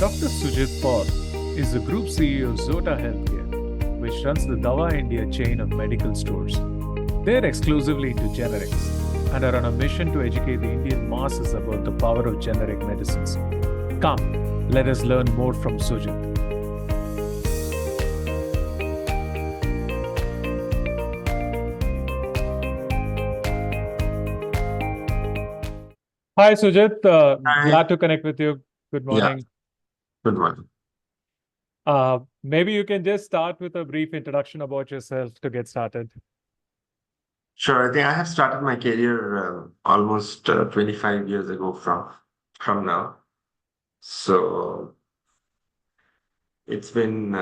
Dr. Sujit Paul is the Group CEO of Zota Healthcare, which runs the Dava India chain of medical stores. They're exclusively into generics and are on a mission to educate the Indian masses about the power of generic medicines. Come, let us learn more from Sujit. Hi, Sujit. Hi. Glad to connect with you. Good Yeah, morning. good one. Maybe you can just start with a brief introduction about yourself to get started. Sure. I think I have started my career almost 25 years ago from now. So it's been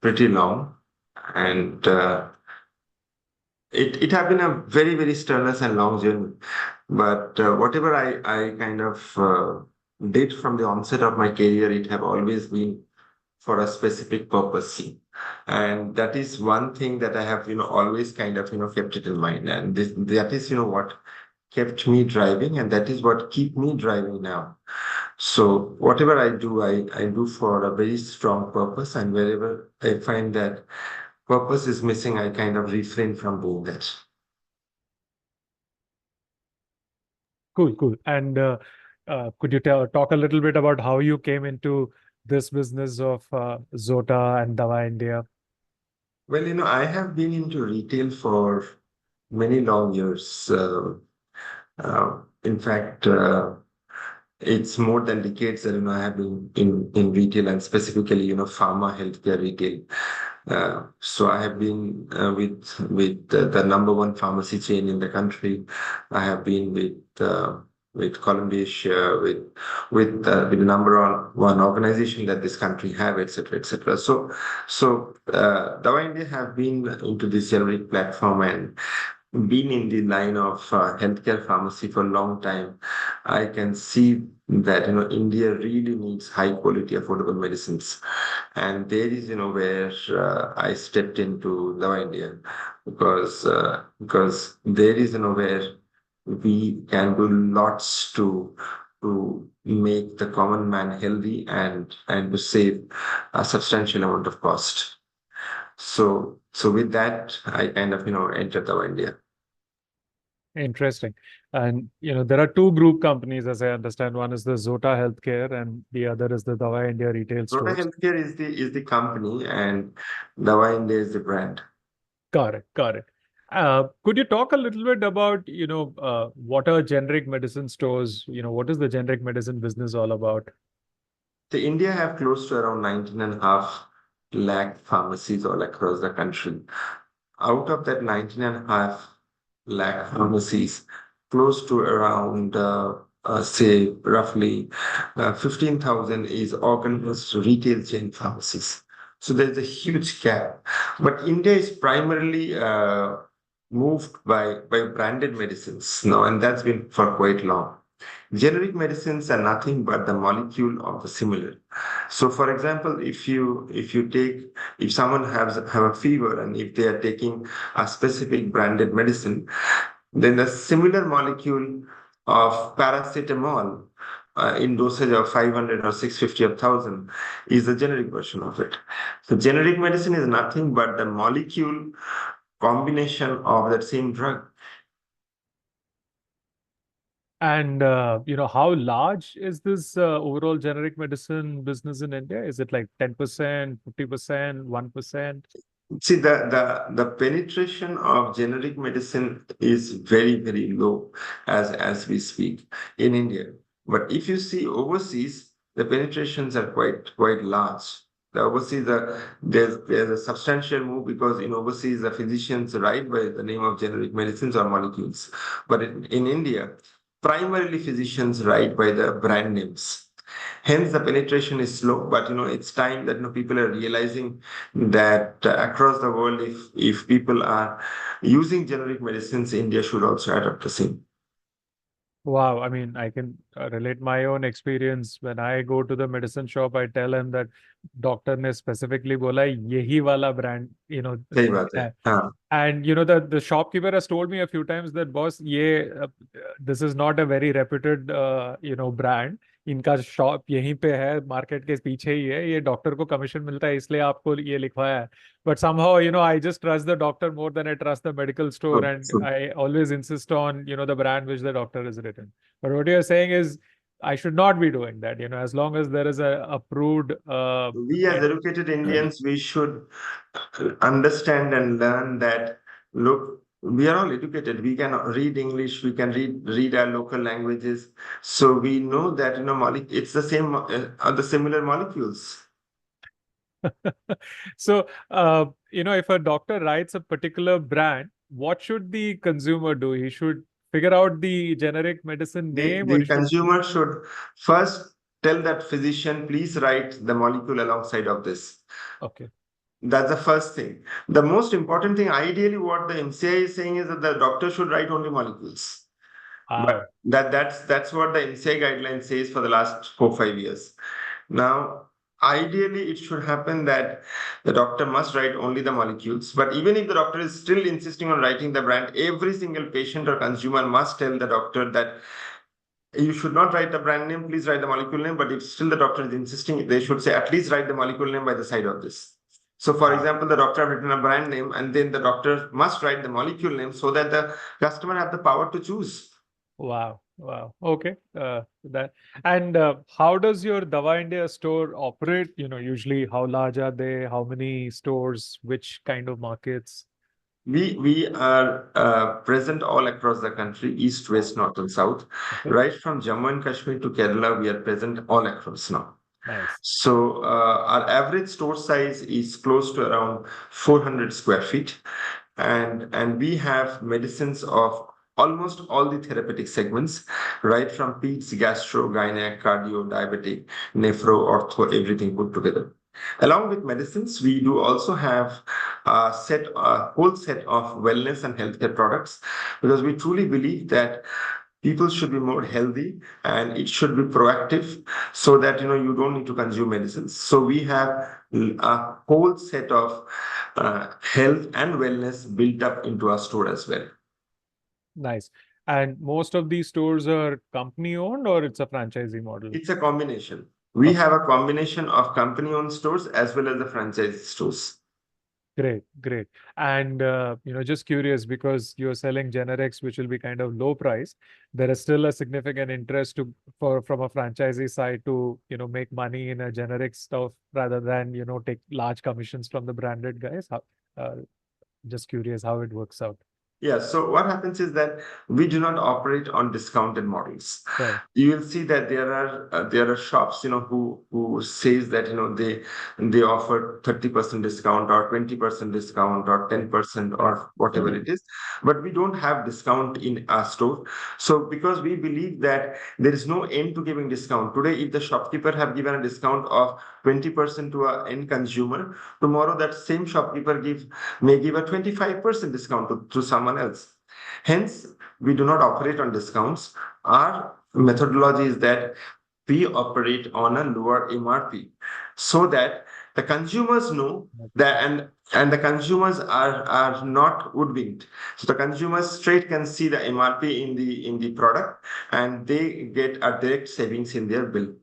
pretty long, and it have been a very strenuous and long journey. But whatever I kind of did from the onset of my career, it have always been for a specific purpose. And that is one thing that I have, always kind of, kept it in mind. And that is, what kept me driving, and that is what keep me driving now. So whatever I do for a very strong purpose, and wherever I find that purpose is missing, I kind of refrain from doing that. Cool. And could you talk a little bit about how you came into this business of Zota and Dava India? Well, I have been into retail for many long years. In fact, it's more than decades that I have been in retail, and specifically pharma healthcare retail. So I have been with the number one pharmacy chain in the country. I have been with Columbia Share, with the number one organization that this country have, etc., etc. So Dava India have been into this generic platform and been in the line of healthcare pharmacy for a long time. I can see that India really needs high quality, affordable medicines, and there is where I stepped into Dava India because there is where we can do lots to make the common man healthy and to save a substantial amount of cost. So with that, I kind of entered Dava India. Interesting. And there are two group companies, as I understand. One is the Zota Healthcare, and the other is the Dava India retail Zota stores. Healthcare is the company, and Dava India is the brand. Correct. Could you talk a little bit about, what are generic medicine stores? What is the generic medicine business all about? The India have close to around 19.5 lakh pharmacies all across the country. Out of that 19.5 lakh pharmacies, close to around say roughly 15,000 is organized retail chain pharmacies. So there's a huge gap. But India is primarily moved by branded medicines now, and that's been for quite long. Generic medicines are nothing but the molecule of the similar. So, for example, if someone have a fever, and if they are taking a specific branded medicine, then the similar molecule of paracetamol in dosage of 500 or 650 or 1,000 is the generic version of it. So, generic medicine is nothing but the molecule combination of that same drug. And how large is this overall generic medicine business in India? Is it like 10%, 50%, 1%? See, the penetration of generic medicine is very low as we speak in India. But if you see overseas, the penetrations are quite large. The overseas, there's a substantial move, because in overseas the physicians write by the name of generic medicines or molecules. But in India, primarily physicians write by the brand names. Hence, the penetration is slow, but it's time that people are realizing that across the world, if people are using generic medicines, India should also adopt the same. Wow, I mean, I can relate my own experience. When I go to the medicine shop, I tell him that doctor ne specifically bola hai, yehi wala brand, सही बात है. hai. हाँ. And the shopkeeper has told me a few times that boss, this is not a very reputed brand. इनका shop यहीं पे है, market के पीछे ही है, ये डॉक्टर को कमीशन मिलता है इसलिए आपको ये लिखवाया है. But somehow, I just trust the doctor more than I trust the medical store, So, and so I always insist on, the brand which the doctor has written. But what you're saying is, I should not be doing that, as long as there is a approved we as kind educated Indians, we should understand and learn that, look, we are all educated. We can read English. We can read our local languages. So we know that, it's the same, the similar molecules. So, if a doctor writes a particular brand, what should the consumer do? He should figure out the generic medicine name, or The he should. consumer should first tell that physician, please write the molecule alongside of this. Okay. That's the first thing. The most important thing, ideally, what the MCI is saying is that the doctor should write only molecules. But Wow. that's what the MCI guideline says for the last 4 5 years. Now, ideally, it should happen that the doctor must write only the molecules. But even if the doctor is still insisting on writing the brand, every single patient or consumer must tell the doctor that you should not write the brand name, please write the molecule name. But if still the doctor is insisting, they should say at least write the molecule name by the side of this. So, for Wow. example, the doctor have written a brand name, and then the doctor must write the molecule name so that the customer have the power to choose. Wow. Wow. Okay. That and how does your Dava India store operate? Usually how large are they? How many stores? Which kind of markets? We are present all across the country, east, west, north, and south. Okay. Right from Jammu and Kashmir to Kerala, we are present all across now. Nice. So our average store size is close to around 400 square feet, and we have medicines of almost all the therapeutic segments, right from peds, gastro, gynec, cardio, diabetic, nephro, ortho, everything put together. Along with medicines, we do also have a whole set of wellness and healthcare products, because we truly believe that people should be more healthy and it should be proactive, so that you don't need to consume medicines. So we have a whole set of health and wellness built up into our store as well. Nice. And most of these stores are company owned, or it's a franchisee model? It's a combination. We Okay. have a combination of company owned stores as well as the franchise stores. Great, great. And just curious, because you're selling generics, which will be kind of low price, there is still a significant interest from a franchisee side to, make money in a generic stuff rather than, take large commissions from the branded guys. Uh, just curious how it works out. Yeah, so what happens is that we do not operate on discounted models. Right. You will see that there are shops, who says that they offer 30% discount or 20% discount or Right. 10% Right. or whatever it is, but we don't have discount in our store. So because we believe that there is no end to giving discount. Today, if the shopkeeper have given a discount of 20% to an end consumer, tomorrow that same shopkeeper may give a 25% discount to someone else. Hence, we do not operate on discounts. Our methodology is that we operate on a lower MRP, so that the consumers know that, and the consumers are not hoodwinked. So the consumers straight can see the MRP in the product, and they get a direct savings in their bill.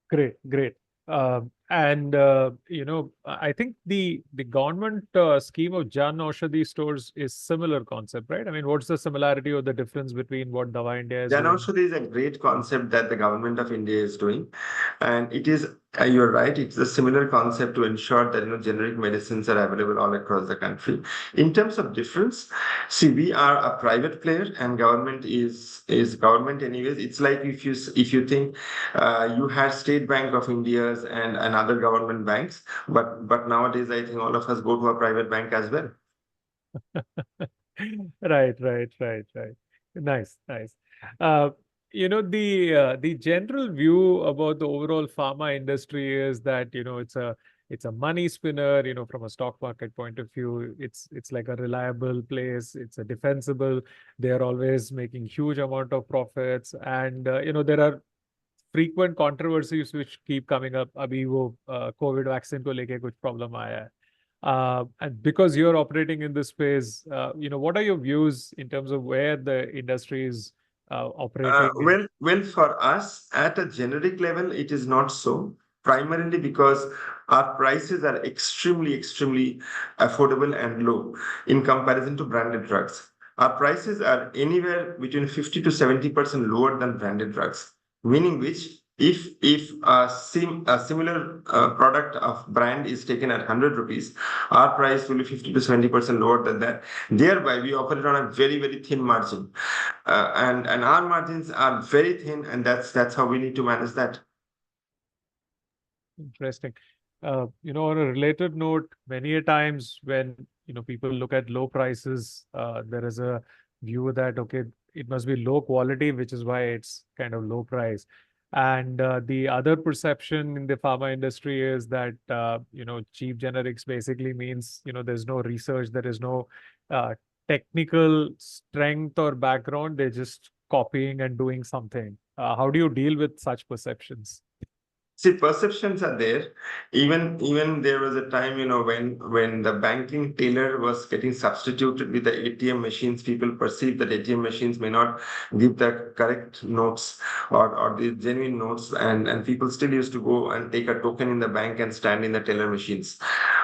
Great, great. And I think the government scheme of Jan Aushadhi stores is similar concept, right? I mean, what's the similarity or the difference between what Dava India is Then doing? also there is a great concept that the government of India is doing, and it is you're right. It's a similar concept to ensure that generic medicines are available all across the country. In terms of difference, see, we are a private player, and government is government anyways. It's like if you think you had State Bank of India's and other government banks, but nowadays I think all of us go to a private bank as well. Right, right, right, right. Nice, nice. Uh, the general view about the overall pharma industry is that, it's a money spinner, from a stock market point of view. It's like a reliable place. It's a defensible. They are always making huge amount of profits. And, there are frequent controversies which keep coming up. अभी वो COVID vaccine को लेके कुछ problem आया है. And because you're operating in this space, what are your views in terms of where the industry is operating? Well, for us at a generic level, it is not so. Primarily because our prices are extremely affordable and low in comparison to branded drugs. Our prices are anywhere between 50 to 70% lower than branded drugs. Meaning which, if a similar product of brand is taken at 100 rupees, our price will be 50 to 70% lower than that. Thereby, we operate on a very thin margin, and our margins are very thin, and that's how we need to manage that. Interesting. On a related note, many a times when people look at low prices, there is a view that okay, it must be low quality, which is why it's kind of low price. And the other perception in the pharma industry is that cheap generics basically means there's no research, there is no uh, technical strength or background. They're just copying and doing something. How do you deal with such perceptions? See, perceptions are there. Even there was a time, when the banking teller was getting substituted with the ATM machines, people perceived that ATM machines may not give the correct notes, or the genuine notes, and people still used to go and take a token in the bank and stand in the teller machines.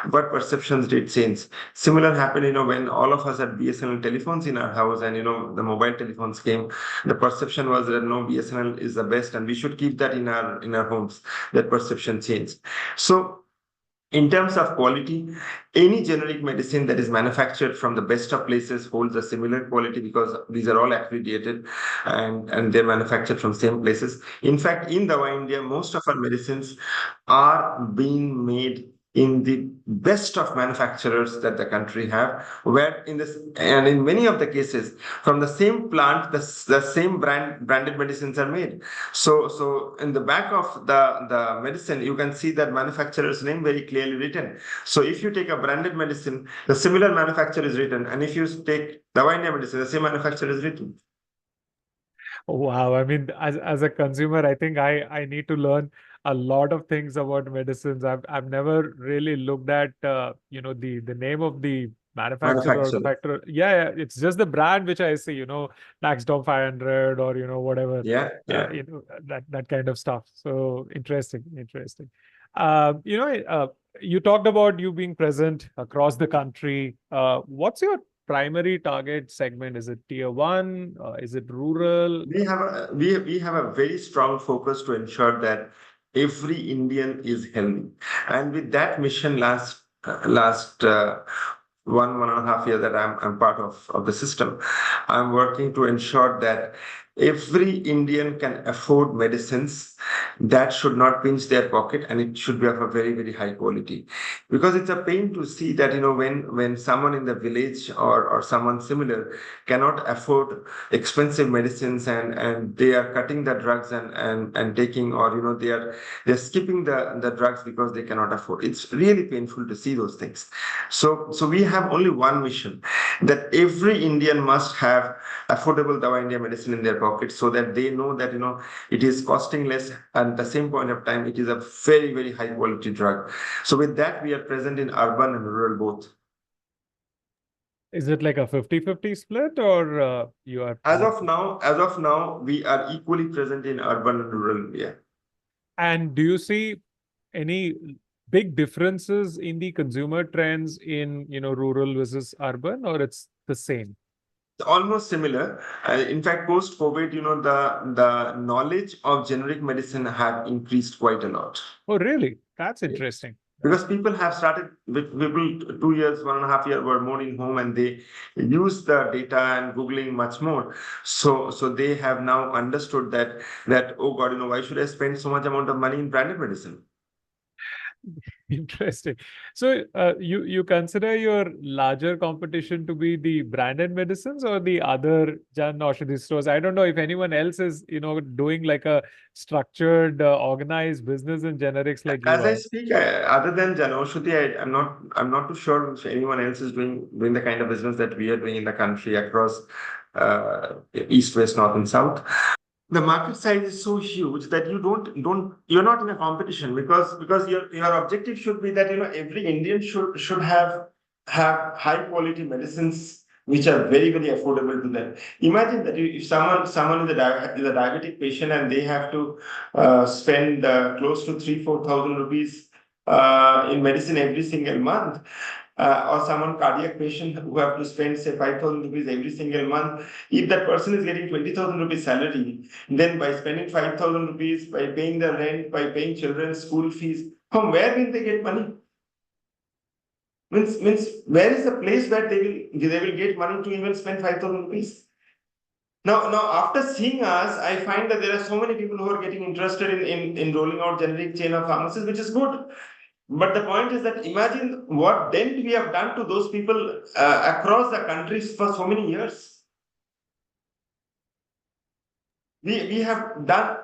But perceptions did change. Similar happened, when all of us had BSNL telephones in our house, and the mobile telephones came. The perception was that no, BSNL is the best, and we should keep that in our homes. That perception change. So in terms of quality, any generic medicine that is manufactured from the best of places holds a similar quality because these are all accredited, and they're manufactured from same places. In fact, in Dava India, most of our medicines are being made in the best of manufacturers that the country have, where in this and in many of the cases from the same plant, the same branded medicines are made. So in the back of the medicine, you can see that manufacturer's name very clearly written. So if you take a branded medicine, the similar manufacturer is written, and if you take davaindia medicine, the same manufacturer is written. Wow, I mean, as a consumer, I think I need to learn a lot of things about medicines. I've never really looked at the name of the manufacturer or Manufacturer. factor. Yeah, it's just the brand which I see, Naxdom 500 or whatever. Yeah, Yeah, yeah. that kind of stuff. So interesting, interesting. Uh, you know, uh, you talked about you being present across the country. What's your primary target segment? Is it tier one? Is it rural? We have a very strong focus to ensure that every Indian is healthy, and with that mission, last 1.5 year that I'm part of the system, I'm working to ensure that every Indian can afford medicines that should not pinch their pocket, and it should be of a very high quality. Because it's a pain to see that when someone in the village, or someone similar cannot afford expensive medicines, and they are cutting the drugs, and taking, or they're skipping the drugs because they cannot afford. It's really painful to see those things. So we have only one mission, that every Indian must have affordable Dava India medicine in their pocket, so that they know that it is costing less, and at the same point of time it is a very high quality drug. So with that, we are present in urban and rural both. Is it like a 50-50 split or you are As more? of now, we are equally present in urban and rural India. And do you see any big differences in the consumer trends in, rural versus urban, or it's the same? Almost similar. In fact, post COVID, the knowledge of generic medicine have increased quite a lot. Oh, really? That's Yeah. interesting. Because people have started with people 2 years, 1.5 years were more in home, and they use the data and Googling much more. So they have now understood that, oh God, why should I spend so much amount of money in branded medicine? Interesting. So, you consider your larger competition to be the branded medicines or the other Jan Aushadhi stores? I don't know if anyone else is, doing like a structured, organized business in generics like you As I are. speak, other than Janoshruti, I'm not too sure if anyone else is doing the kind of business that we are doing in the country across east, west, north, and south. The market size is so huge that you're not in a competition, because your objective should be that every Indian should have high quality medicines which are very, very affordable to them. Imagine that if someone is a diabetic patient and they have to spend close to 3,000-4,000 rupees in medicine every single month, or someone cardiac patient who have to spend say 5,000 rupees every single month. If that person is getting 20,000 rupees salary, then by spending 5,000 rupees, by paying the rent, by paying children's school fees, from where will they get money? Means where is the place where they will get money to even spend 5,000 rupees? Now after seeing us, I find that there are so many people who are getting interested in rolling out generic chain of pharmacies, which is good. But the point is that imagine what dent we have done to those people across the countries for so many years. We have done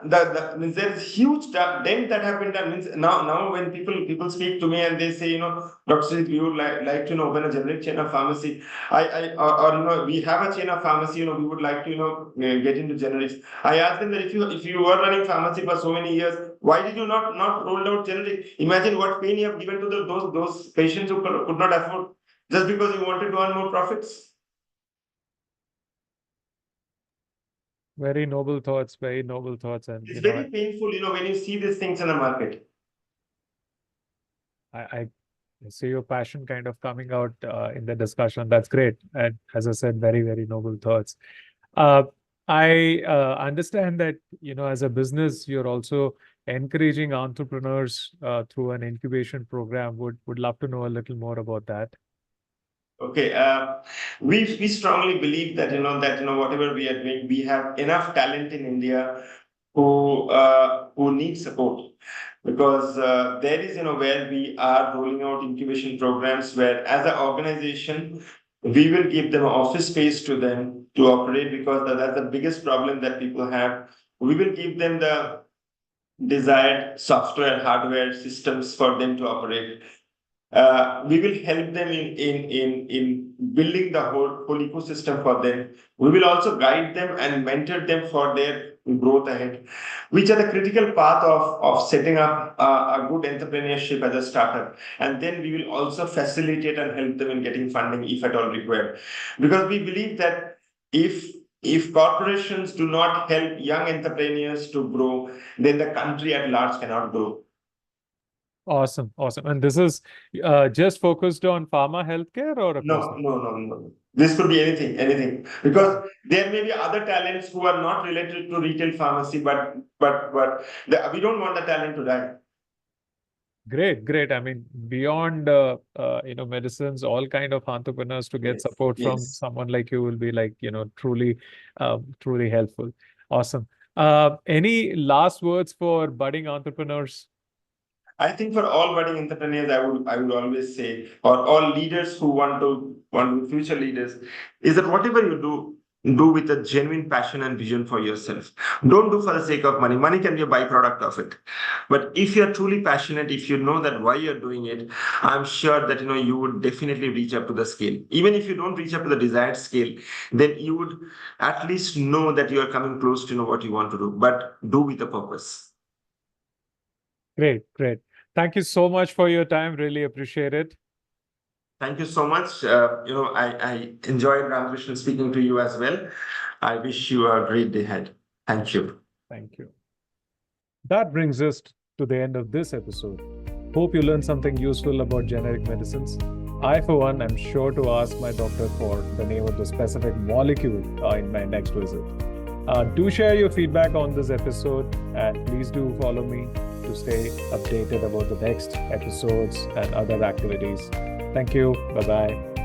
means there is huge dent that have been done. Means now when people speak to me and they say, Dr. Sujit, we would like to open a generic chain of pharmacy. Or we have a chain of pharmacy, we would like to get into generics. I ask them that if you were running pharmacy for so many years, why did you not rolled out generic? Imagine what pain you have given to those patients who could not afford, just because you wanted to earn more profits. Very noble thoughts, and it's very painful, when you see these things in the market. I see your passion kind of coming out in the discussion. That's great, and as I said, very, very noble thoughts. I understand that as a business, you're also encouraging entrepreneurs through an incubation program. Would love to know a little more about that. Okay, we strongly believe that whatever we are doing, we have enough talent in India who need support, because there is where we are rolling out incubation programs where, as an organization, we will give them office space to them to operate, because that's the biggest problem that people have. We will give them the desired software, hardware systems for them to operate. We will help them in building the whole ecosystem for them. We will also guide them and mentor them for their growth ahead, which are the critical path of setting up a good entrepreneurship as a startup. And then we will also facilitate and help them in getting funding if at all required. Because we believe that if corporations do not help young entrepreneurs to grow, then the country at large cannot grow. Awesome. And this is just focused on pharma healthcare, or No. This could be anything. Because there may be other talents who are not related to retail pharmacy, but we don't want the talent to die. Great. I mean, beyond medicines, all kind of entrepreneurs to get support from someone like you will be truly helpful. Awesome. Any last words for budding entrepreneurs? I think for all budding entrepreneurs, I would always say, or all leaders who want to be future leaders, is that whatever you do with a genuine passion and vision for yourself. Don't do for the sake of money. Money can be a byproduct of it. But if you're truly passionate, if you know that why you're doing it, I'm sure that you would definitely reach up to the scale. Even if you don't reach up to the desired scale, then you would at least know that you are coming close to what you want to do, but do with a purpose. Great. Thank you so much for your time. Really appreciate it. Thank you so much. I enjoyed Ramakrishnan speaking to you as well. I wish you a great day ahead. Thank you. Thank you. That brings us to the end of this episode. Hope you learned something useful about generic medicines. I, for one, am sure to ask my doctor for the name of the specific molecule in my next visit. Do share your feedback on this episode, and please do follow me to stay updated about the next episodes and other activities. Thank you. Bye-bye.